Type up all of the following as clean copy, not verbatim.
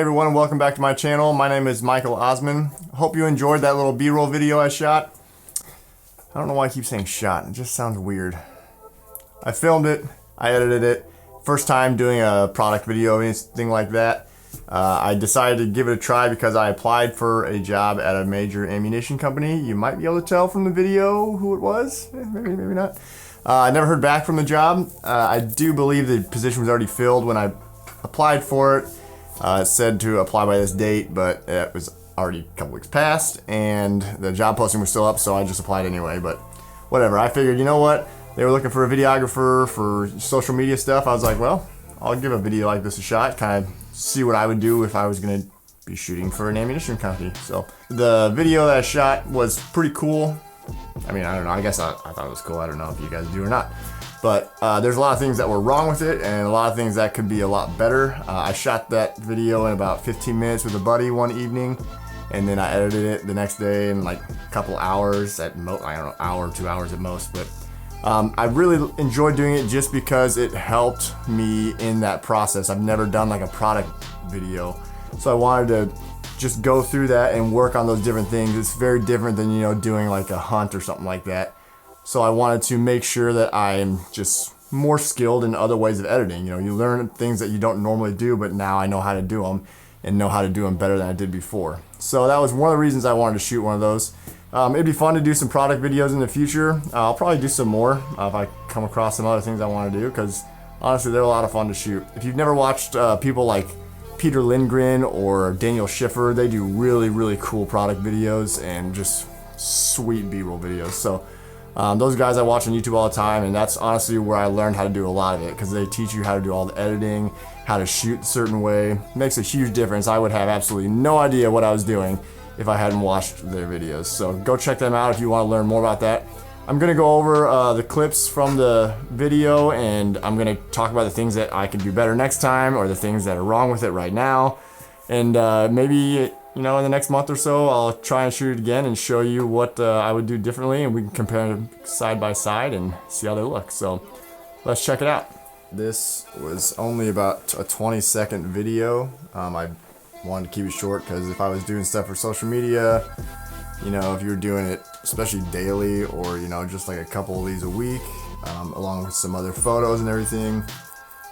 Hey everyone, welcome back to my channel. My name is Michael Osman. Hope you enjoyed that little B-roll video I shot. I don't know why I keep saying shot, it just sounds weird. I filmed it, I edited it. First time doing a product video or anything like that. I decided to give it a try because I applied for a job at a major ammunition company. You might be able to tell from the video who it was, maybe not. I never heard back from the job. I do believe the position was already filled when I applied for it. It said to apply by this date, but it was already a couple weeks past and the job posting was still up, so I just applied anyway. But whatever, I figured, you know what, they were looking for a videographer for social media stuff. I was like, well, I'll give a video like this a shot, kind of see what I would do if I was gonna be shooting for an ammunition company. So the video that I shot was pretty cool. I mean, I don't know, I guess I thought it was cool. I don't know if you guys do or not. But there's a lot of things that were wrong with it and a lot of things that could be a lot better. I shot that video in about 15 minutes with a buddy one evening, and then I edited it the next day in like a couple hours at most, I don't know, hour, 2 hours at most. But I really enjoyed doing it just because it helped me in that process. I've never done like a product video, so I wanted to just go through that and work on those different things. It's very different than, you know, doing like a hunt or something like that. So I wanted to make sure that I am just more skilled in other ways of editing. You know, you learn things that you don't normally do, but now I know how to do them and know how to do them better than I did before. So that was one of the reasons I wanted to shoot one of those. It'd be fun to do some product videos in the future. I'll probably do some more if I come across some other things I want to do, because honestly, they're a lot of fun to shoot. If you've never watched people like Peter Lindgren or Daniel Schiffer, they do really, really cool product videos and just sweet B-roll videos. So those guys I watch on YouTube all the time, and that's honestly where I learned how to do a lot of it, because they teach you how to do all the editing, how to shoot a certain way. It makes a huge difference. I would have absolutely no idea what I was doing if I hadn't watched their videos. So go check them out if you want to learn more about that. I'm going to go over the clips from the video, and I'm going to talk about the things that I can do better next time, or the things that are wrong with it right now. And maybe, you know, in the next month or so, I'll try and shoot it again and show you what I would do differently, and we can compare them side by side and see how they look. So let's check it out. This was only about a 20-second video. I wanted to keep it short because if I was doing stuff for social media, you know, if you were doing it especially daily, or, you know, just like a couple of these a week, along with some other photos and everything,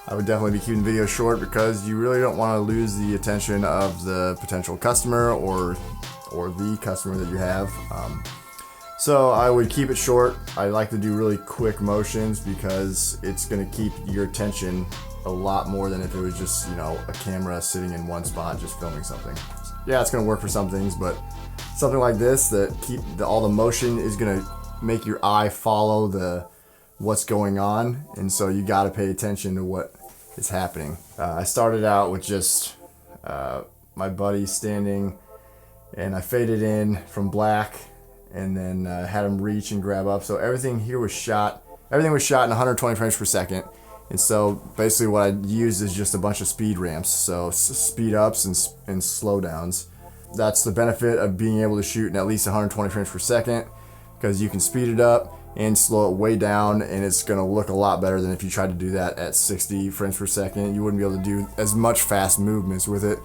I would definitely be keeping the video short, because you really don't want to lose the attention of the potential customer or the customer that you have. So I would keep it short. I like to do really quick motions because it's going to keep your attention a lot more than if it was just, you know, a camera sitting in one spot just filming something. Yeah, it's going to work for some things, but something like this, that all the motion is going to make your eye follow what's going on, and so you got to pay attention to what is happening. I started out with just my buddy standing, and I faded in from black, and then had him reach and grab up. So everything was shot in 120 frames per second. And so basically what I used is just a bunch of speed ramps, so speed ups and slow downs. That's the benefit of being able to shoot in at least 120 frames per second, because you can speed it up and slow it way down, and it's going to look a lot better than if you tried to do that at 60 frames per second. You wouldn't be able to do as much fast movements with it,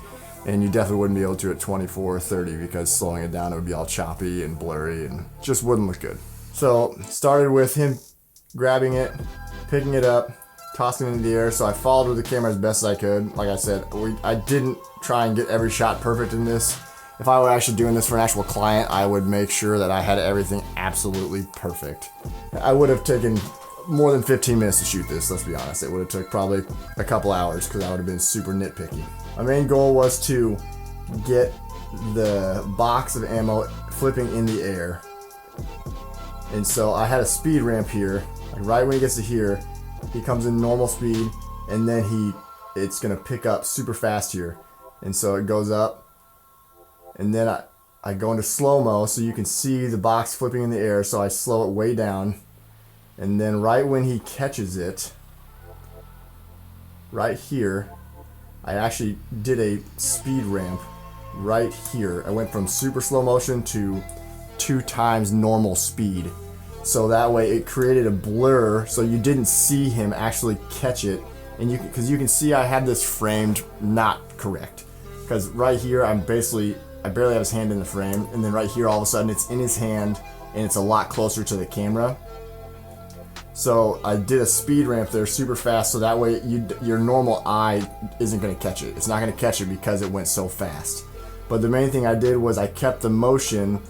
and you definitely wouldn't be able to at 24 or 30, because slowing it down, it would be all choppy and blurry and just wouldn't look good. So started with him grabbing it, picking it up, tossing it into the air. So I followed with the camera as best as I could. Like I said, I didn't try and get every shot perfect in this. If I were actually doing this for an actual client, I would make sure that I had everything absolutely perfect. I would have taken more than 15 minutes to shoot this, let's be honest. It would have took probably a couple hours, because I would have been super nitpicky. My main goal was to get the box of ammo flipping in the air. And so I had a speed ramp here. Like right when he gets to here, he comes in normal speed, and then it's gonna pick up super fast here. And so it goes up, and then I go into slow-mo so you can see the box flipping in the air, so I slow it way down. And then right when he catches it, right here, I actually did a speed ramp right here. I went from super slow motion to 2 times normal speed. So that way it created a blur, so you didn't see him actually catch it. And because you can see I had this framed not correct. because right here I barely have his hand in the frame, and then right here all of a sudden it's in his hand and it's a lot closer to the camera. So I did a speed ramp there super fast, so that way your normal eye isn't going to catch it. It's not going to catch it because it went so fast. But the main thing I did was I kept the motion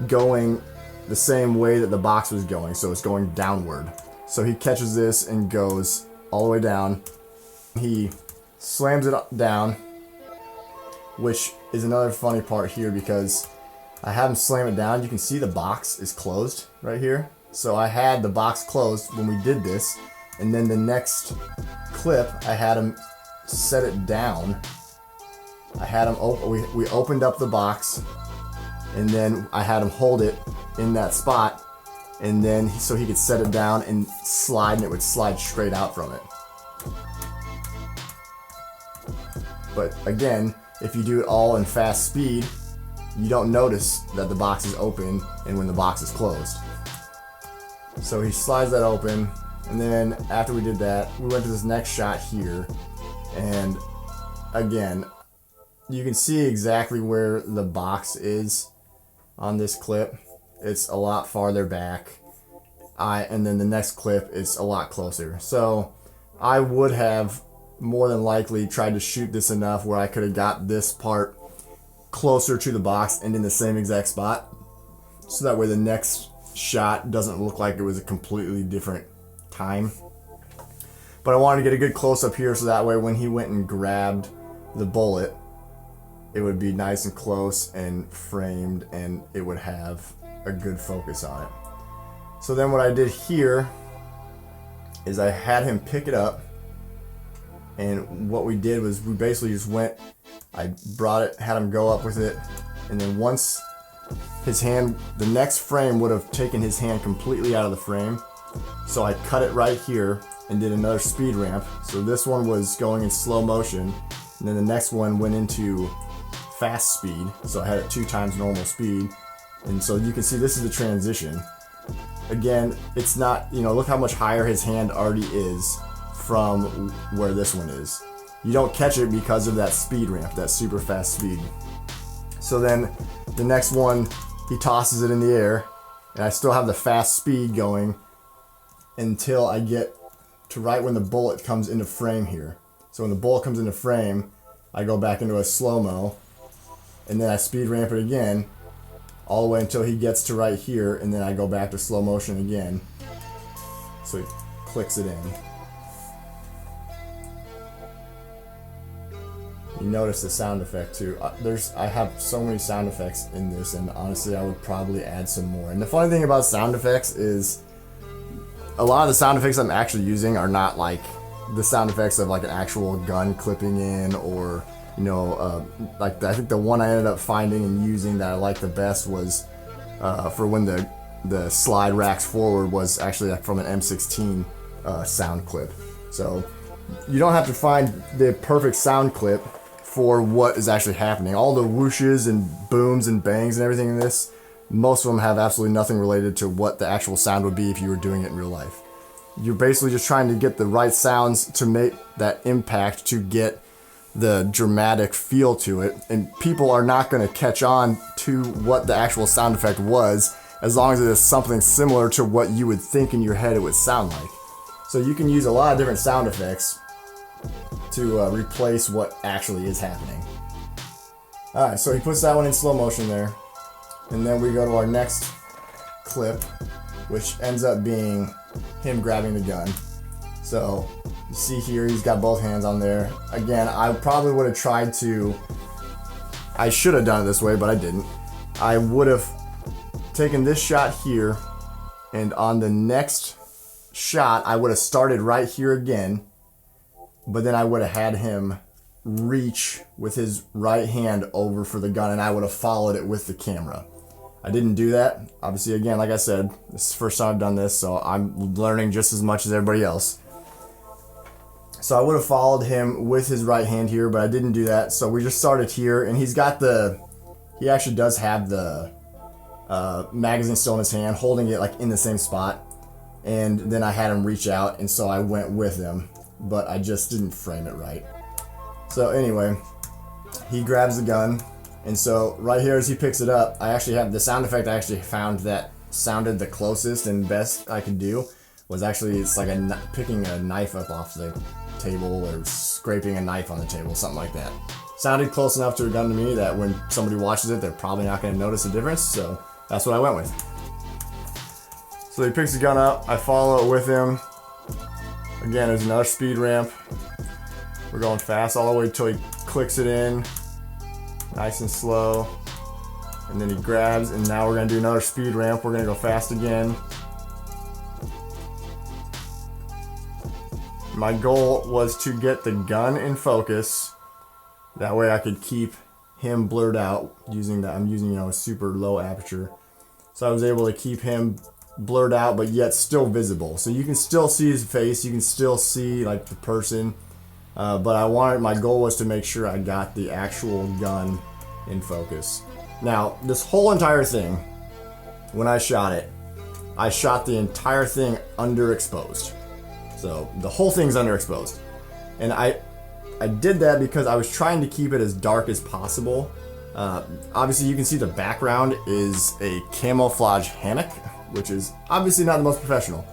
going the same way that the box was going, so it's going downward. So he catches this and goes all the way down. He slams it down, which is another funny part here because I have him slam it down. You can see the box is closed right here. So I had the box closed when we did this, and then the next clip I had him set it down. I had him we opened up the box, and then I had him hold it in that spot, and then so he could set it down and slide, and it would slide straight out from it. But again, if you do it all in fast speed, you don't notice that the box is open and when the box is closed. So he slides that open, and then after we did that, we went to this next shot here, and again, you can see exactly where the box is on this clip. It's a lot farther back, and then the next clip is a lot closer. So I would have more than likely tried to shoot this enough where I could have got this part closer to the box and in the same exact spot, so that way the next shot doesn't look like it was a completely different time. But I wanted to get a good close-up here, so that way when he went and grabbed the bullet, it would be nice and close and framed, and it would have a good focus on it. So then what I did here is I had him pick it up, and what we did was we basically just went, I brought it, had him go up with it, and then once his hand, the next frame would have taken his hand completely out of the frame. So I cut it right here and did another speed ramp. So this one was going in slow motion, and then the next one went into fast speed. So I had it 2 times normal speed. And so you can see this is the transition. Again, it's not, look how much higher his hand already is from where this one is. You don't catch it because of that speed ramp, that super fast speed. So then the next one, he tosses it in the air, and I still have the fast speed going until I get to right when the bullet comes into frame here. So when the bullet comes into frame, I go back into a slow-mo, and then I speed ramp it again, all the way until he gets to right here, and then I go back to slow motion again. So he clicks it in. You notice the sound effect too. I have so many sound effects in this, and honestly I would probably add some more. And the funny thing about sound effects is a lot of the sound effects I'm actually using are not like the sound effects of like an actual gun clipping in, or like I think the one I ended up finding and using that I like the best was for when the slide racks forward was actually like from an M16 sound clip. So you don't have to find the perfect sound clip for what is actually happening. All the whooshes and booms and bangs and everything in this, most of them have absolutely nothing related to what the actual sound would be if you were doing it in real life. You're basically just trying to get the right sounds to make that impact, to get the dramatic feel to it, and people are not going to catch on to what the actual sound effect was as long as it is something similar to what you would think in your head it would sound like. So you can use a lot of different sound effects to replace what actually is happening. Alright, so he puts that one in slow motion there, and then we go to our next clip, which ends up being him grabbing the gun. So you see here he's got both hands on there. Again, I probably would have tried to, I should have done it this way, but I didn't. I would have taken this shot here, and on the next shot I would have started right here again, but then I would have had him reach with his right hand over for the gun, and I would have followed it with the camera. I didn't do that. Obviously, again, like I said, this is the first time I've done this, so I'm learning just as much as everybody else. So I would have followed him with his right hand here, but I didn't do that. So we just started here, and he actually does have the magazine still in his hand, holding it like in the same spot. And then I had him reach out, and so I went with him, but I just didn't frame it right. So anyway, he grabs the gun, and so right here as he picks it up, I actually have the sound effect I actually found that sounded the closest and best I could do was actually, it's like picking a knife up off the table or scraping a knife on the table, something like that. Sounded close enough to a gun to me that when somebody watches it, they're probably not going to notice a difference, so that's what I went with. So he picks the gun up, I follow it with him. Again, there's another speed ramp. We're going fast all the way till he clicks it in, nice and slow. And then he grabs, and now we're gonna do another speed ramp. We're gonna go fast again. My goal was to get the gun in focus. That way I could keep him blurred out using that. I'm using, a super low aperture. So I was able to keep him blurred out, but yet still visible. So you can still see his face. You can still see like the person. But my goal was to make sure I got the actual gun in focus. Now, this whole entire thing, when I shot the entire thing underexposed. So the whole thing's underexposed. And I did that because I was trying to keep it as dark as possible. Obviously you can see the background is a camouflage hammock, which is obviously not the most professional.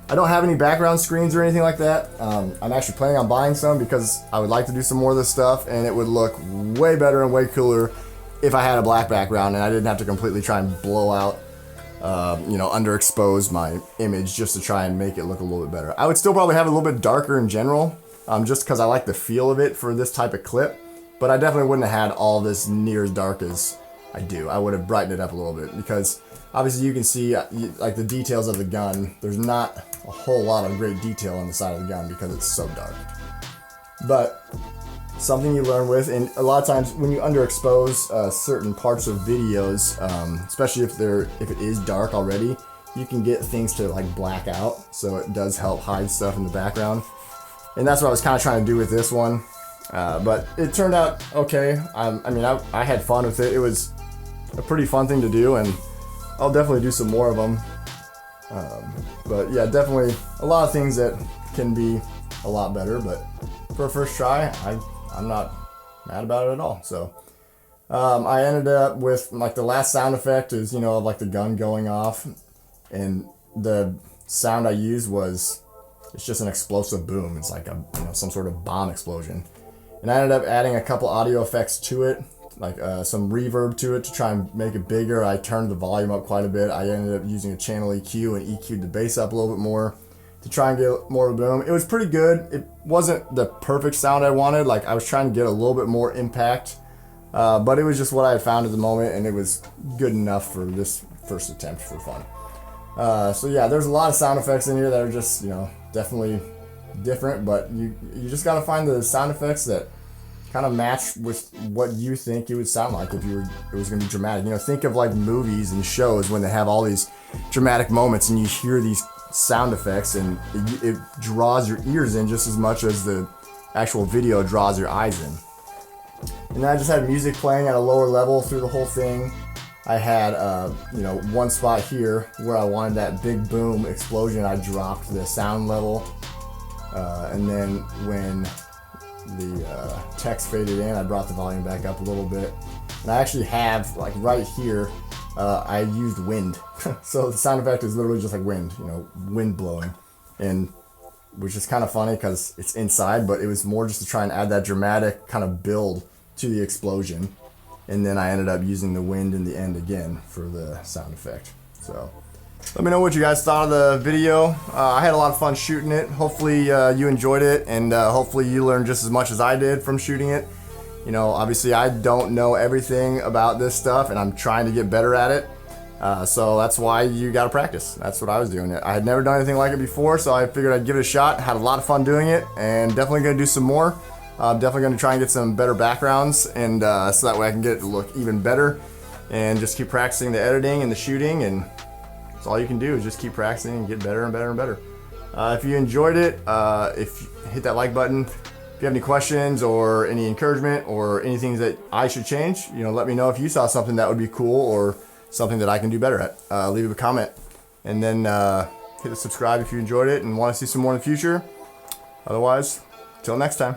I don't have any background screens or anything like that. I'm actually planning on buying some because I would like to do some more of this stuff, and it would look way better and way cooler if I had a black background and I didn't have to completely try and blow out, underexpose my image just to try and make it look a little bit better. I would still probably have it a little bit darker in general, just because I like the feel of it for this type of clip, but I definitely wouldn't have had all this near as dark as I do. I would have brightened it up a little bit because obviously you can see like the details of the gun. There's not a whole lot of great detail on the side of the gun because it's so dark. But something you learn with, and a lot of times when you underexpose certain parts of videos, especially if it is dark already, you can get things to like black out. So it does help hide stuff in the background. And that's what I was kind of trying to do with this one. But it turned out okay. I had fun with it. It was a pretty fun thing to do, and I'll definitely do some more of them. But yeah, definitely a lot of things that can be a lot better, but for a first try, I'm not mad about it at all. So I ended up with like the last sound effect is, like the gun going off, and the sound I used it's just an explosive boom. It's like some sort of bomb explosion. And I ended up adding a couple audio effects to it, like some reverb to it to try and make it bigger. I turned the volume up quite a bit. I ended up using a channel EQ and EQ'd the bass up a little bit more to try and get more of a boom. It was pretty good. It wasn't the perfect sound I wanted. Like I was trying to get a little bit more impact, but it was just what I had found at the moment, and it was good enough for this first attempt for fun. So yeah, there's a lot of sound effects in here that are just, definitely different, but you just gotta find the sound effects that kind of match with what you think it would sound like if it was gonna be dramatic. Think of like movies and shows when they have all these dramatic moments and you hear these sound effects, and it draws your ears in just as much as the actual video draws your eyes in. And then I just had music playing at a lower level through the whole thing. I had one spot here where I wanted that big boom explosion. I dropped the sound level, and then when the text faded in, I brought the volume back up a little bit. And I actually have, like right here, I used wind. So the sound effect is literally just like wind, wind blowing. And which is kind of funny because it's inside, but it was more just to try and add that dramatic kind of build to the explosion. And then I ended up using the wind in the end again for the sound effect. So let me know what you guys thought of the video. I had a lot of fun shooting it. Hopefully you enjoyed it, and hopefully you learned just as much as I did from shooting it. Obviously I don't know everything about this stuff, and I'm trying to get better at it. So that's why you gotta practice. That's what I was doing. I had never done anything like it before, so I figured I'd give it a shot. Had a lot of fun doing it, and definitely gonna do some more. I'm definitely gonna try and get some better backgrounds, and so that way I can get it to look even better, and just keep practicing the editing and the shooting, and that's all you can do is just keep practicing and get better and better and better. If you enjoyed it, hit that like button. If you have any questions or any encouragement or anything that I should change, let me know if you saw something that would be cool or something that I can do better at. Leave a comment, and then hit the subscribe if you enjoyed it and want to see some more in the future. Otherwise, till next time.